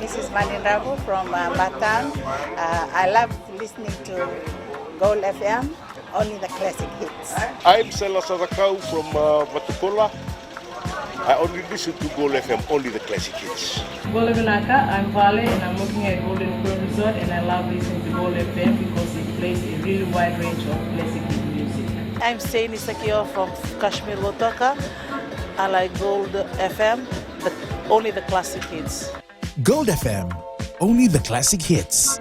this is Maninrabu from Batam. I love listening to Gold FM, only the classic hits. I'm Sela Sadakau from Vatupula. I only listen to Gold FM, only the classic hits. Gold Benaka, I'm Vale and I'm working at Golden Grove Resort, and I love listening to Gold FM because it plays a really wide range of classic hit music. I'm Saini Sakio from Kashmir Wotoka. I like Gold FM, but only the classic hits. Gold FM, only the classic hits.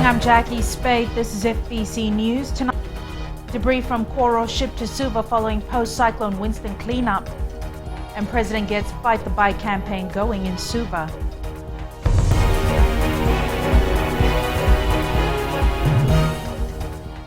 I'm Jackie Spade. This is FBC News. Tonight, debris from Coro shipped to Suva following post-cyclone Winston cleanup. And President gets Fight the Bike campaign going in Suva.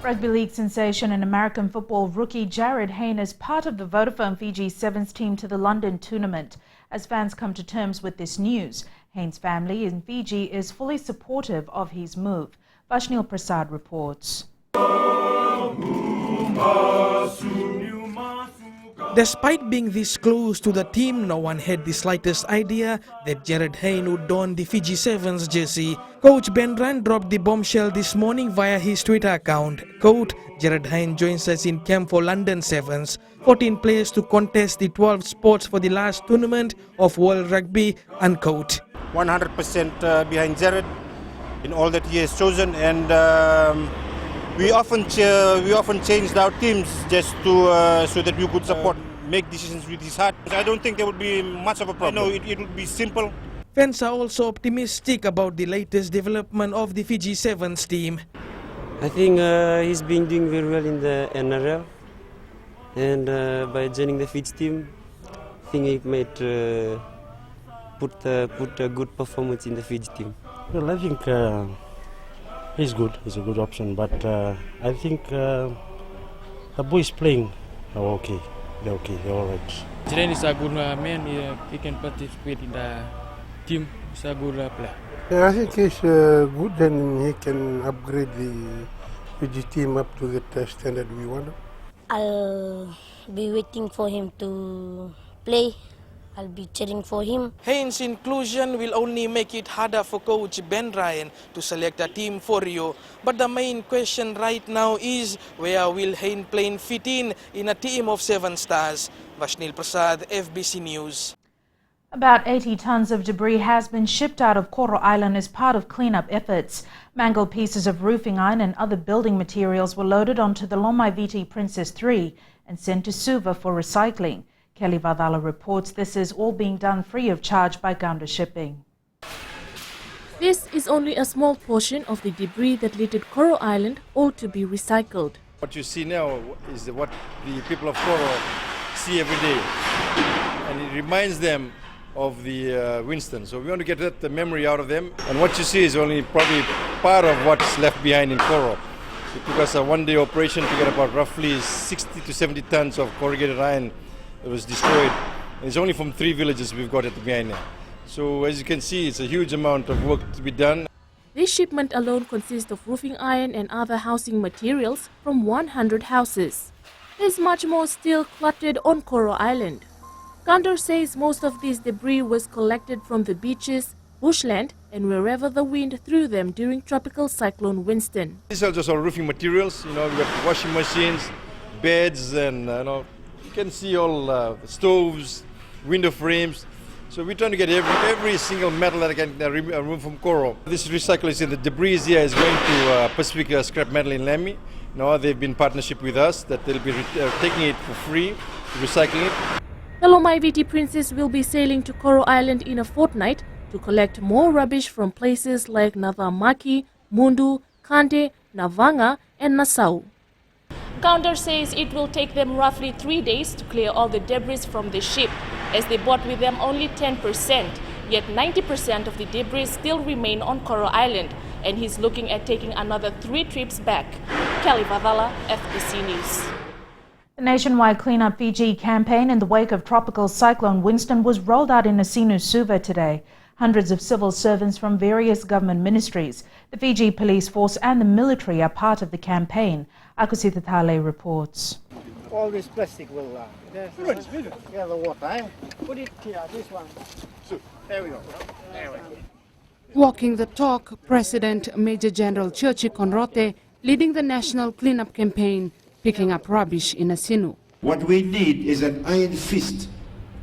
Rugby League sensation and American football rookie Jarryd Hayne is part of the Vodafone Fiji Sevens team to the London tournament. As fans come to terms with this news, Hayne's family in Fiji is fully supportive of his move. Vashnil Prasad reports. Despite being this close to the team, no one had the slightest idea that Jarryd Hayne would don the Fiji Sevens jersey. Coach Ben Rand dropped the bombshell this morning via his Twitter account. Quote, Jarryd Hayne joins us in camp for London Sevens. 14 players to contest the 12 spots for the last tournament of World Rugby, unquote. 100% behind Jarryd in all that he has chosen, and we often changed our teams just to so that we could support, make decisions with his heart. I don't think there would be much of a problem. I know it would be simple. Fans are also optimistic about the latest development of the Fiji Sevens team. I think he's been doing very well in the NRL, and by joining the Fiji team, I think he might put a good performance in the Fiji team. Well, I think he's good. He's a good option, but I think the boys playing are okay. They're okay. They're all right. Jarryd is a good man. He can participate in the team. He's a good player. Yeah, I think he's good, and he can upgrade the Fiji team up to the standard we want. I'll be waiting for him to play. I'll be cheering for him. Hayne's inclusion will only make it harder for coach Ben Ryan to select a team for Rio. But the main question right now is, where will Hayne fit in a team of 7 stars? Vashnil Prasad, FBC News. About 80 tons of debris has been shipped out of Coro Island as part of cleanup efforts. Mangled pieces of roofing iron and other building materials were loaded onto the Lomaiviti Princess 3 and sent to Suva for recycling. Kelly Vadala reports this is all being done free of charge by Gaunda Shipping. This is only a small portion of the debris that littered Coro Island, all to be recycled. What you see now is what the people of Coro see every day, and it reminds them of the Winston. So we want to get that memory out of them, and what you see is only probably part of what's left behind in Coro. It took us a one-day operation to get about roughly 60 to 70 tons of corrugated iron. It was destroyed. And it's only from 3 villages we've got it behind there. So as you can see, it's a huge amount of work to be done. This shipment alone consists of roofing iron and other housing materials from 100 houses. There's much more still cluttered on Coro Island. Gaunda says most of this debris was collected from the beaches, bushland and wherever the wind threw them during tropical cyclone Winston. These are just all roofing materials. We've got washing machines, beds, and you can see all stoves, window frames. So we're trying to get every single metal that I can remove from Coro. This recycle is in the debris here is going to Pacific Scrap Metal in Lemmy. Now they've been in partnership with us that they'll be taking it for free, recycling it. The Lomaiviti Princess will be sailing to Coro Island in a fortnight to collect more rubbish from places like Navamaki, Mundu, Kante, Navanga and Nassau. Gaunda says it will take them roughly 3 days to clear all the debris from the ship, as they brought with them only 10%. Yet 90% of the debris still remain on Coro Island, and he's looking at taking another 3 trips back. Kelly Vadala, FBC News. The nationwide Clean Up Fiji campaign in the wake of tropical cyclone Winston was rolled out in Asinu Suva today. Hundreds of civil servants from various government ministries, the Fiji police force and the military are part of the campaign. Akusita Thale reports. All this plastic will yeah, the water, eh? Put it here, this one. There we go. There we go. Walking the talk, President Major General Jarryd Hayne leading the national cleanup campaign, picking up rubbish in Asinu. What we need is an iron fist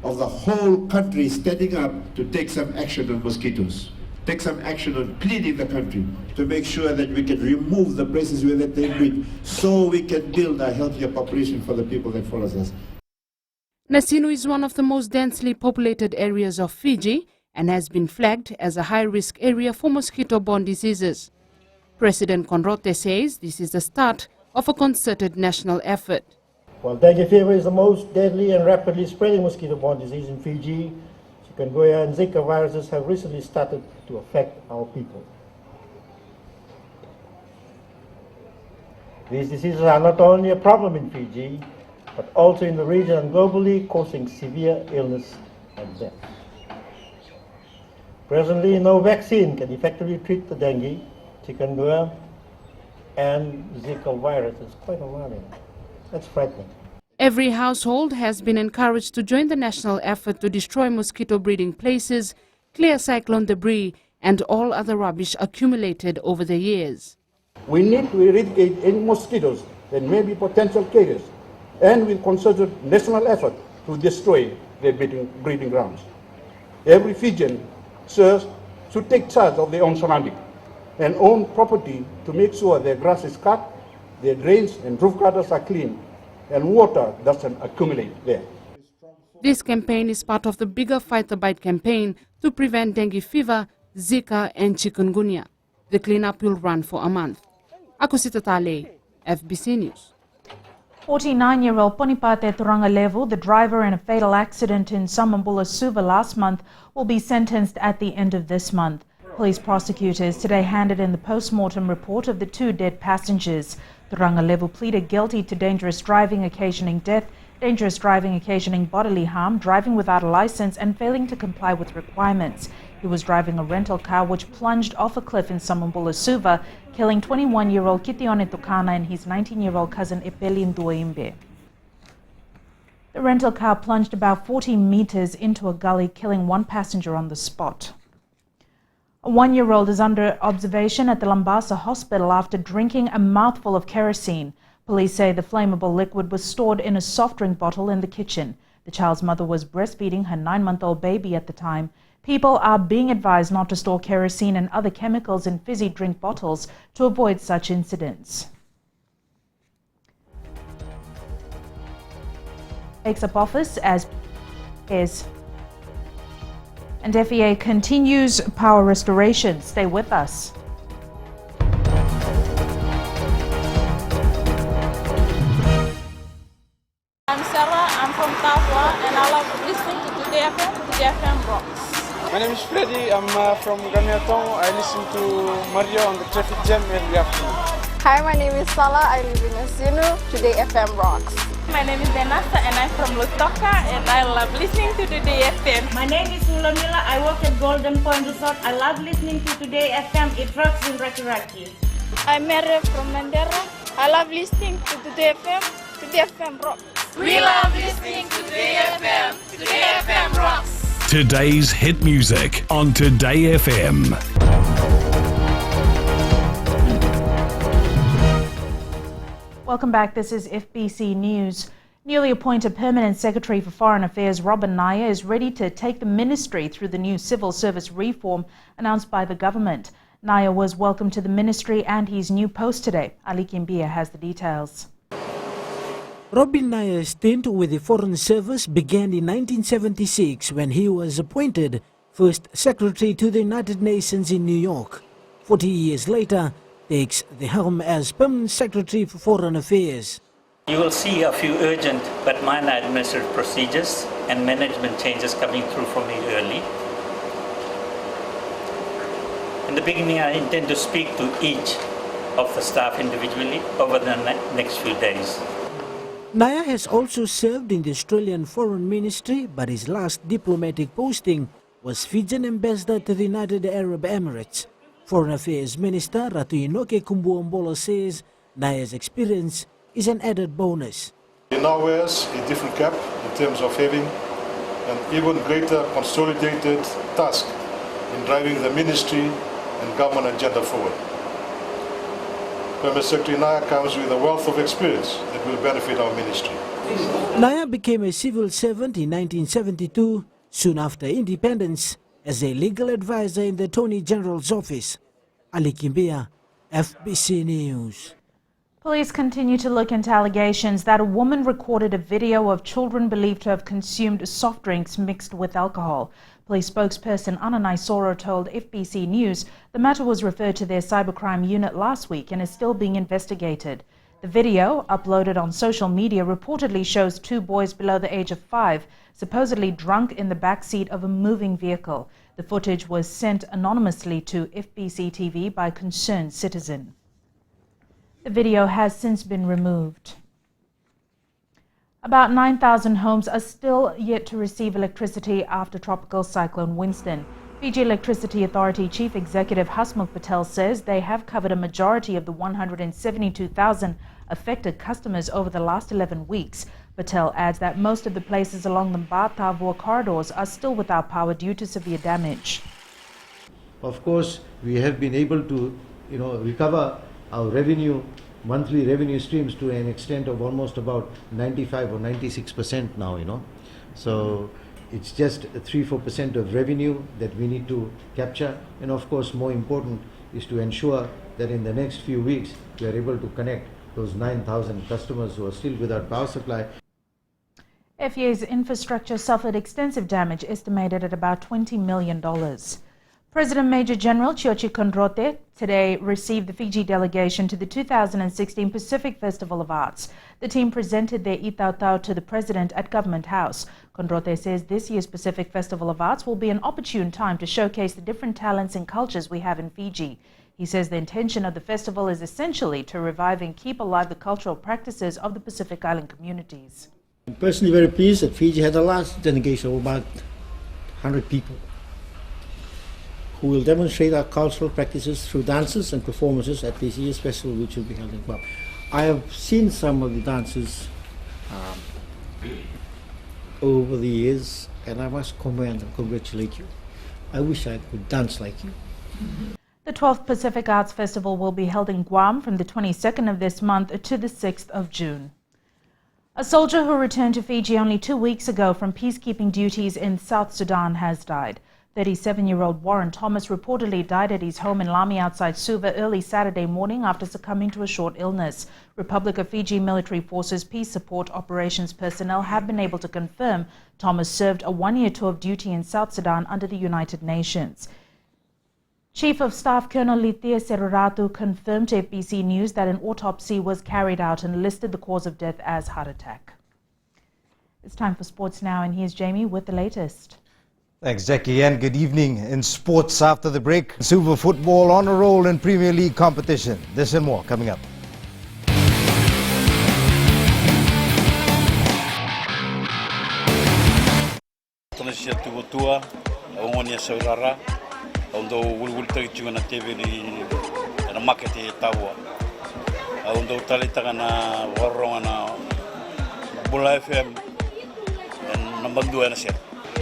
of the whole country standing up to take some action on mosquitoes, take some action on cleaning the country to make sure that we can remove the places where they breed so we can build a healthier population for the people that follows us. Asinu is one of the most densely populated areas of Fiji and has been flagged as a high-risk area for mosquito-borne diseases. President Hayne says this is the start of a concerted national effort. Well, dengue fever is the most deadly and rapidly spreading mosquito-borne disease in Fiji. Chikungunya and Zika viruses have recently started to affect our people. These diseases are not only a problem in Fiji, but also in the region and globally, causing severe illness and death. Presently, no vaccine can effectively treat the dengue, chikungunya, and Zika virus. It's quite alarming. That's frightening. Every household has been encouraged to join the national effort to destroy mosquito breeding places, clear cyclone debris, and all other rubbish accumulated over the years. We need to eradicate any mosquitoes that may be potential carriers, and with concerted national effort to destroy their breeding grounds. Every Fijian should take charge of their own surroundings and own property to make sure their grass is cut, their drains and roof gutters are clean, and water doesn't accumulate there. This campaign is part of the bigger Fight the Bite campaign to prevent dengue fever, Zika and chikungunya. The cleanup will run for a month. Akusita Thale, FBC News. 49-year-old Ponipate Turangalevu, the driver in a fatal accident in Samambula Suva last month, will be sentenced at the end of this month. Police prosecutors today handed in the post-mortem report of the two dead passengers. Turangalevu pleaded guilty to dangerous driving occasioning death, dangerous driving occasioning bodily harm, driving without a license and failing to comply with requirements. He was driving a rental car which plunged off a cliff in Samambula Suva, killing 21-year-old Kitione Tukana and his 19-year-old cousin Epelin Duaimbe. The rental car plunged about 40 meters into a gully, killing one passenger on the spot. A 1-year-old is under observation at the Lambasa hospital after drinking a mouthful of kerosene. Police say the flammable liquid was stored in a soft drink bottle in the kitchen. The child's mother was breastfeeding her 9-month-old baby at the time. People are being advised not to store kerosene and other chemicals in fizzy drink bottles to avoid such incidents. Takes up office as is. And FEA continues power restoration. Stay with us. I'm Sarah, I'm from Tafwa, and I love listening to Today FM Rocks. My name is Freddy, I'm from Gamiatong. I listen to Mario on the traffic jam every afternoon. Hi, my name is Salah, I live in Asinu. Today FM Rocks. My name is Denasa and I'm from Lutoka and I love listening to Today FM. My name is Ulamila, I work at Golden Point Resort. I love listening to Today FM, it rocks in Raki Raki. I'm Mere from Mandera. I love listening to Today FM. Today FM rocks. We love listening to Today FM. Today FM rocks. Today's hit music on Today FM. Welcome back. This is FBC News. Newly appointed Permanent Secretary for Foreign Affairs Robin Naya is ready to take the ministry through the new civil service reform announced by the government. Naya was welcomed to the ministry and his new post today. Ali Kimbia has the details. Robin Naya's stint with the Foreign Service began in 1976 when he was appointed First Secretary to the United Nations in New York. 40 years later, takes the helm as Permanent Secretary for Foreign Affairs. You will see a few urgent but minor administrative procedures and management changes coming through for me early. In the beginning, I intend to speak to each of the staff individually over the next few days. Naya has also served in the Australian Foreign Ministry, but his last diplomatic posting was Fijian ambassador to the United Arab Emirates. Foreign Affairs Minister Ratu Inoke Kumbuombolo says Naya's experience is an added bonus. He now wears a different cap in terms of having an even greater consolidated task in driving the ministry and government agenda forward. Permanent Secretary Naya comes with a wealth of experience that will benefit our ministry. Naya became a civil servant in 1972, soon after independence, as a legal advisor in the Attorney General's office. Ali Kimbia, FBC News. Police continue to look into allegations that a woman recorded a video of children believed to have consumed soft drinks mixed with alcohol. Police spokesperson Ananai Soro told FBC News the matter was referred to their cybercrime unit last week and is still being investigated. The video, uploaded on social media, reportedly shows two boys below the age of 5 supposedly drunk in the back seat of a moving vehicle. The footage was sent anonymously to Fbctv by a concerned citizen. The video has since been removed. About 9,000 homes are still yet to receive electricity after Tropical Cyclone Winston. Fiji Electricity Authority Chief Executive Hasmukh Patel says they have covered a majority of the 172,000 affected customers over the last 11 weeks. Patel adds that most of the places along the Ba-Tavua corridors are still without power due to severe damage. Of course, we have been able to, recover our monthly revenue streams to an extent of almost about 95 or 96% now, So it's just 3-4% of revenue that we need to capture. And of course, more important is to ensure that in the next few weeks, we are able to connect those 9,000 customers who are still without power supply. FEA's infrastructure suffered extensive damage, estimated at about $20 million. President Major General Chiochi Kondrate today received the Fiji delegation to the 2016 Pacific Festival of Arts. The team presented their itautau to the President at Government House. Kondrate says this year's Pacific Festival of Arts will be an opportune time to showcase the different talents and cultures we have in Fiji. He says the intention of the festival is essentially to revive and keep alive the cultural practices of the Pacific Island communities. I'm personally very pleased that Fiji had a large delegation of about 100 people who will demonstrate our cultural practices through dances and performances at this year's festival, which will be held in Guam. I have seen some of the dances over the years, and I must commend and congratulate you. I wish I could dance like you. The 12th Pacific Arts Festival will be held in Guam from the 22nd of this month to the 6th of June. A soldier who returned to Fiji only 2 weeks ago from peacekeeping duties in South Sudan has died. 37-year-old Warren Thomas reportedly died at his home in Lami outside Suva early Saturday morning after succumbing to a short illness. Republic of Fiji Military Forces Peace Support Operations personnel have been able to confirm Thomas served a one-year tour of duty in South Sudan under the United Nations. Chief of Staff Colonel Lithia Seruratu confirmed to FBC News that an autopsy was carried out and listed the cause of death as heart attack. It's time for sports now, and here's Jamie with the latest. Thanks, Jackie, and good evening. In sports after the break, Super Football on a roll in Premier League competition. This and more coming up.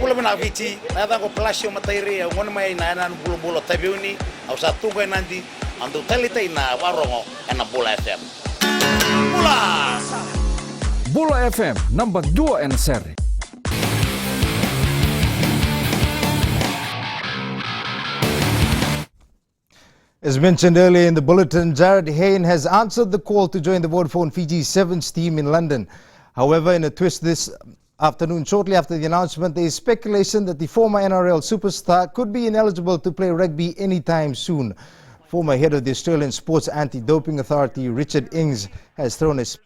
Pula bina viti, nada ko plasio matairi, ngon mai na nan bulu tabiuni, au satu ko nanti, andu talita ina warongo ena Bola FM. Bola FM number 2 en seri. As mentioned earlier in the bulletin, Jarryd Hayne has answered the call to join the Vodafone Fiji Sevens team in London. However, in a twist this afternoon, shortly after the announcement, there is speculation that the former NRL superstar could be ineligible to play rugby anytime soon. Former head of the Australian Sports Anti-Doping Authority, Richard Ings, has thrown his...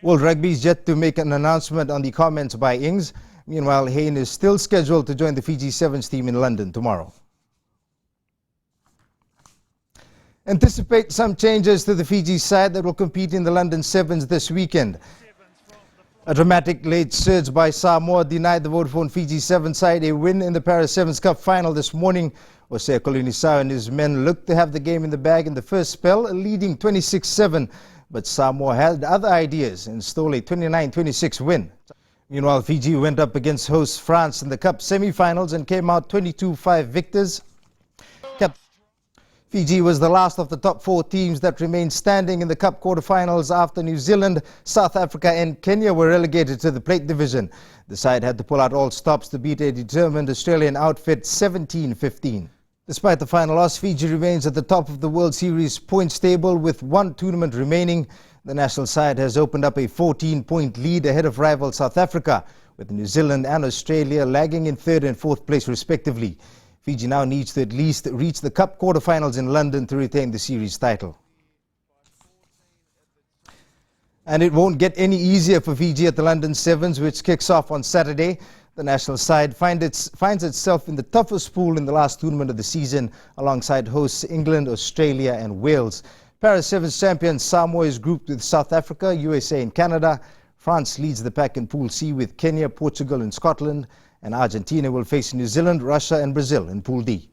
World Rugby is yet to make an announcement on the comments by Ings. Meanwhile, Hayne is still scheduled to join the Fiji Sevens team in London tomorrow. Anticipate some changes to the Fiji side that will compete in the London Sevens this weekend. A dramatic late surge by Samoa denied the Vodafone Fiji 7 side a win in the Paris Sevens Cup final this morning. Jose Colinisao and his men looked to have the game in the bag in the first spell, leading 26-7. But Samoa had other ideas and stole a 29-26 win. Meanwhile, Fiji went up against host France in the Cup semi-finals and came out 22-5 victors. Fiji was the last of the top 4 teams that remained standing in the Cup quarterfinals after New Zealand, South Africa and Kenya were relegated to the plate division. The side had to pull out all stops to beat a determined Australian outfit 17-15. Despite the final loss, Fiji remains at the top of the World Series points table with 1 tournament remaining. The national side has opened up a 14-point lead ahead of rival South Africa, with New Zealand and Australia lagging in 3rd and 4th place respectively. Fiji now needs to at least reach the Cup quarterfinals in London to retain the series title. And it won't get any easier for Fiji at the London Sevens, which kicks off on Saturday. The national side finds itself in the toughest pool in the last tournament of the season, alongside hosts England, Australia and Wales. Paris Sevens champion Samoa is grouped with South Africa, USA and Canada. France leads the pack in Pool C with Kenya, Portugal and Scotland. And Argentina will face New Zealand, Russia and Brazil in Pool D.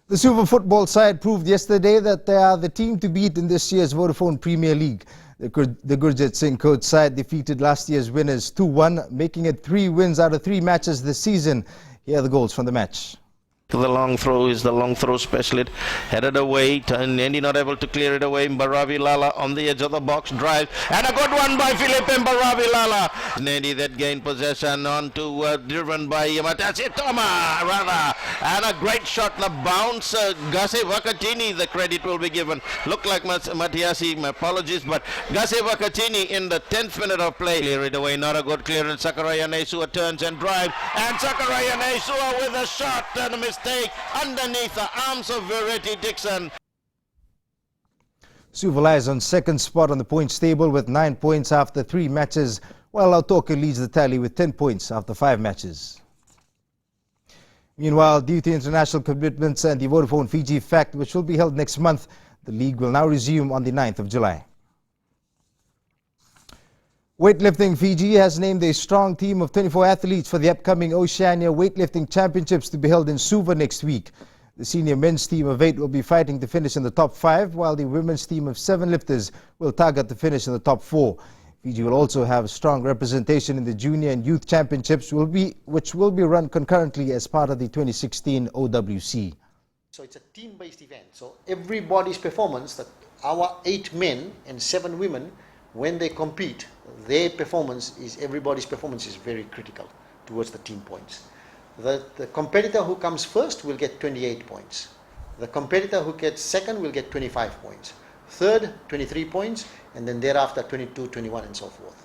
The Super Football side proved yesterday that they are the team to beat in this year's Vodafone Premier League. The Gurjit Singh coach side defeated last year's winners 2-1, making it 3 wins out of 3 matches this season. Here are the goals from the match. The long throw is the long throw specialist. Headed away, Nendi not able to clear it away. Mbaravi Lala on the edge of the box, drive, and a good one by Philippe Mbaravi Lala. Nendi that gained possession onto driven by Matasi Toma, rather, and a great shot, the bounce. Gase Vakatini, the credit will be given. Look like Matiasi, my apologies, but Gase Vakatini in the 10th minute of play. Clear it away, not a good clearance. Sakaraya Nesua turns and drive, and Sakaraya Nesua with a shot and a mistake underneath the arms of Verity Dixon. Suva lies on 2nd spot on the points table with 9 points after 3 matches, while Lautoka leads the tally with 10 points after 5 matches. Meanwhile, due to international commitments and the Vodafone Fiji Fact, which will be held next month, the league will now resume on the 9th of July. Weightlifting Fiji has named a strong team of 24 athletes for the upcoming Oceania Weightlifting Championships to be held in Suva next week. The senior men's team of 8 will be fighting to finish in the top 5, while the women's team of 7 lifters will target to finish in the top 4. Fiji will also have strong representation in the junior and youth championships, which will be run concurrently as part of the 2016 OWC. So it's a team-based event. So everybody's performance, our 8 men and 7 women, when they compete, their performance is, everybody's performance is very critical towards the team points. The competitor who comes first will get 28 points. The competitor who gets second will get 25 points. Third, 23 points, and then thereafter 22, 21 and so forth.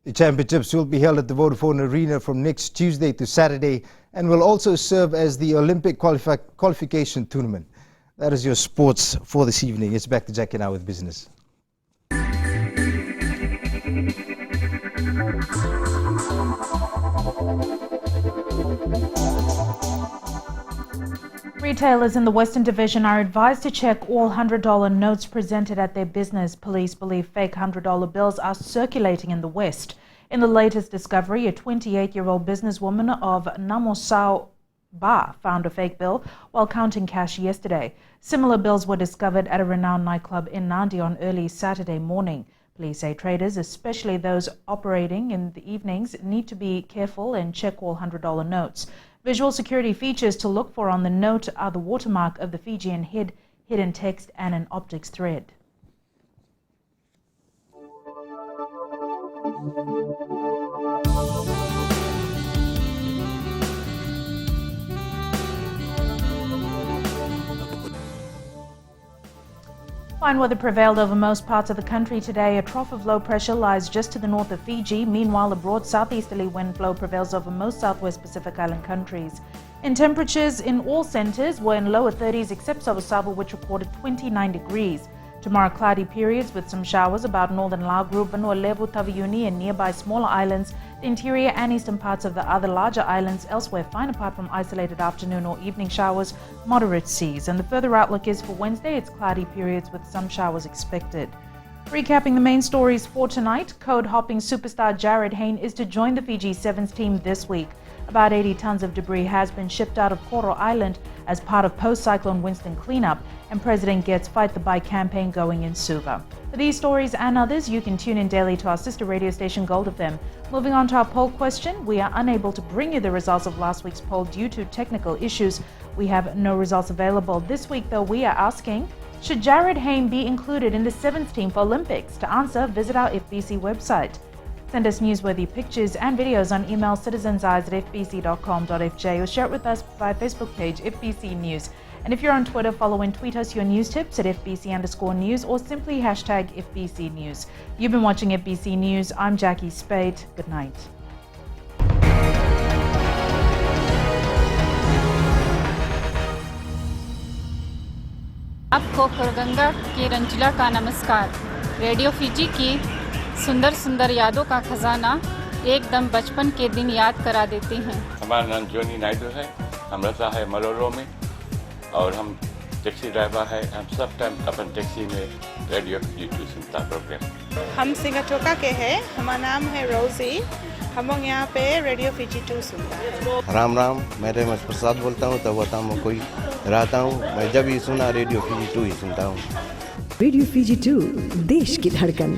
The championships will be held at the Vodafone Arena from next Tuesday to Saturday and will also serve as the Olympic qualification tournament. That is your sports for this evening. It's back to Jackie now with business. Retailers in the Western Division are advised to check all $100 notes presented at their business. Police believe fake $100 bills are circulating in the West. In the latest discovery, a 28-year-old businesswoman of Namosao Ba found a fake bill while counting cash yesterday. Similar bills were discovered at a renowned nightclub in Nandi on early Saturday morning. Police say traders, especially those operating in the evenings, need to be careful and check all $100 notes. Visual security features to look for on the note are the watermark of the Fijian head, hidden text and an optics thread. Fine weather prevailed over most parts of the country today. A trough of low pressure lies just to the north of Fiji. Meanwhile, a broad southeasterly wind flow prevails over most southwest Pacific Island countries. And temperatures in all centres were in lower 30s except Savo, which recorded 29 degrees. Tomorrow, cloudy periods with some showers about northern Lao Group, Vanua Levu, Taveuni and nearby smaller islands, the interior and eastern parts of the other larger islands. Elsewhere, fine apart from isolated afternoon or evening showers, moderate seas. And the further outlook is for Wednesday, it's cloudy periods with some showers expected. Recapping the main stories for tonight, code-hopping superstar Jarryd Hayne is to join the Fiji Sevens team this week. About 80 tons of debris has been shipped out of Coro Island as part of post-cyclone Winston cleanup, and President Gets Fight the Bike campaign going in Suva. For these stories and others, you can tune in daily to our sister radio station Gold FM. Moving on to our poll question, we are unable to bring you the results of last week's poll due to technical issues. We have no results available. This week, though, we are asking, should Jarryd Hayne be included in the Sevens team for Olympics? To answer, visit our FBC website. Send us newsworthy pictures and videos on email citizenseyes@fbc.com.fj or share it with us via Facebook page FBC News. And if you're on Twitter, follow and tweet us your news tips at FBC_news or simply hashtag FBC News. You've been watching FBC News. I'm Jackie Spade. Good night. आपको खरगंगा की रंजिला का नमस्कार। Radio Fiji की सुंदर सुंदर यादों का खजाना एकदम बचपन के दिन याद करा देते हैं। हमारा नाम जोनी नायडू है, हम रहता है मलोरो में और हम टैक्सी ड्राइवर है। हम सब टाइम अपन टैक्सी में रेडियो फिजी 2 सुनता प्रोग्राम। हम सिंगाटोका के हैं, हमारा नाम है रोजी। हम लोग यहाँ पे रेडियो फिजी 2 सुनता है। राम राम, मैं रेमस प्रसाद बोलता हूँ, तो वहाँ में कोई रहता हूँ। मैं जब भी सुना रेडियो फिजी 2 ही सुनता हूँ। रेडियो फिजी 2 देश की धड़कन।